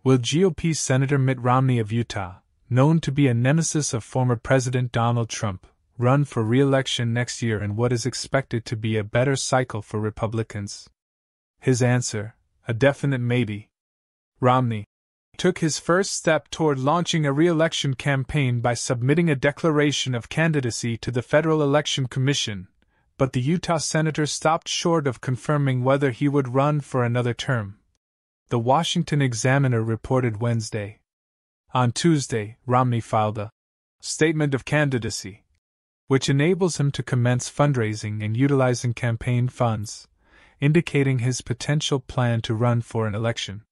Will GOP Senator Mitt Romney of Utah, known to be a nemesis of former President Donald Trump, run for re-election next year in what is expected to be a better cycle for Republicans? His answer, a definite maybe. Romney took his first step toward launching a re-election campaign by submitting a declaration of candidacy to the Federal Election Commission, but the Utah senator stopped short of confirming whether he would run for another term. The Washington Examiner reported Wednesday. On Tuesday, Romney filed a statement of candidacy, which enables him to commence fundraising and utilizing campaign funds, indicating his potential plan to run for an election.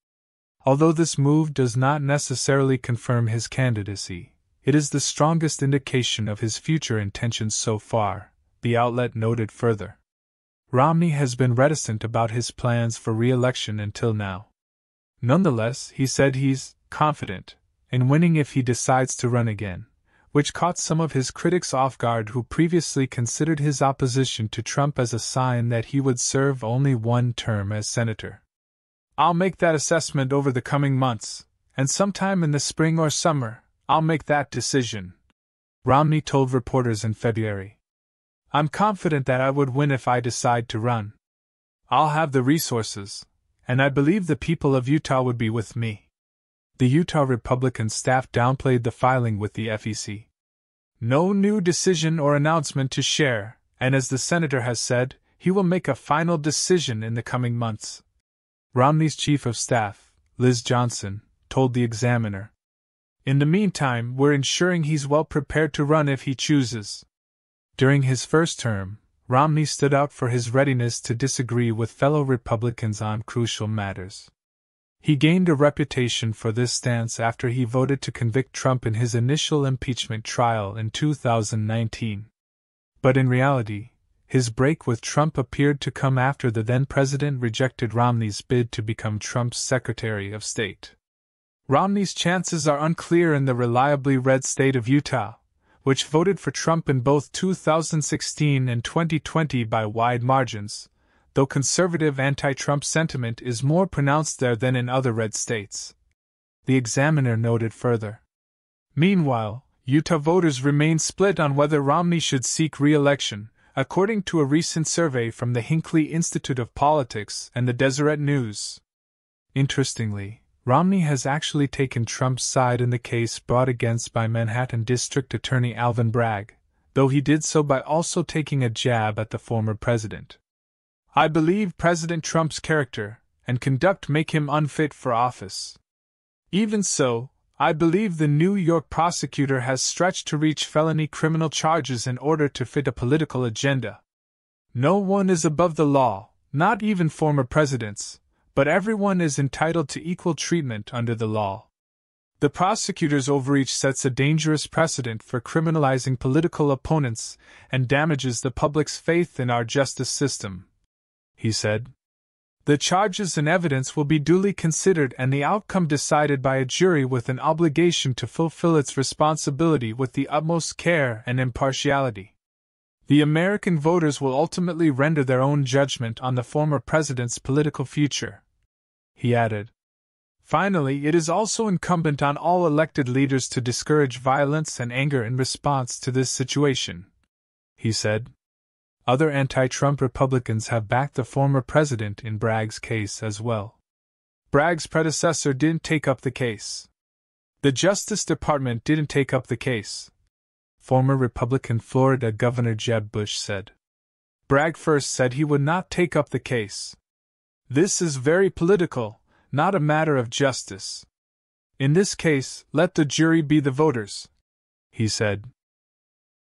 Although this move does not necessarily confirm his candidacy, it is the strongest indication of his future intentions so far, the outlet noted further. Romney has been reticent about his plans for re-election until now. Nonetheless, he said he's confident in winning if he decides to run again, which caught some of his critics off guard who previously considered his opposition to Trump as a sign that he would serve only one term as senator. "I'll make that assessment over the coming months, and sometime in the spring or summer, I'll make that decision," Romney told reporters in February. "I'm confident that I would win if I decide to run. I'll have the resources, and I believe the people of Utah would be with me." The Utah Republican staff downplayed the filing with the FEC. "No new decision or announcement to share, and as the senator has said, he will make a final decision in the coming months," Romney's chief of staff, Liz Johnson, told the Examiner. "In the meantime, we're ensuring he's well prepared to run if he chooses." During his first term, Romney stood out for his readiness to disagree with fellow Republicans on crucial matters. He gained a reputation for this stance after he voted to convict Trump in his initial impeachment trial in 2019. But in reality, his break with Trump appeared to come after the then-president rejected Romney's bid to become Trump's Secretary of State. Romney's chances are unclear in the reliably red state of Utah, which voted for Trump in both 2016 and 2020 by wide margins, though conservative anti-Trump sentiment is more pronounced there than in other red states. The Examiner noted further. Meanwhile, Utah voters remain split on whether Romney should seek re-election, according to a recent survey from the Hinckley Institute of Politics and the Deseret News. Interestingly, Romney has actually taken Trump's side in the case brought against by Manhattan District Attorney Alvin Bragg, though he did so by also taking a jab at the former president. "I believe President Trump's character and conduct make him unfit for office. Even so, I believe the New York prosecutor has stretched to reach felony criminal charges in order to fit a political agenda. No one is above the law, not even former presidents, but everyone is entitled to equal treatment under the law. The prosecutor's overreach sets a dangerous precedent for criminalizing political opponents and damages the public's faith in our justice system," he said. "The charges and evidence will be duly considered and the outcome decided by a jury with an obligation to fulfill its responsibility with the utmost care and impartiality. The American voters will ultimately render their own judgment on the former president's political future," he added. "Finally, it is also incumbent on all elected leaders to discourage violence and anger in response to this situation," he said. Other anti-Trump Republicans have backed the former president in Bragg's case as well. Bragg's predecessor didn't take up the case. The Justice Department didn't take up the case, former Republican Florida Governor Jeb Bush said. Bragg first said he would not take up the case. "This is very political, not a matter of justice. In this case, let the jury be the voters," he said.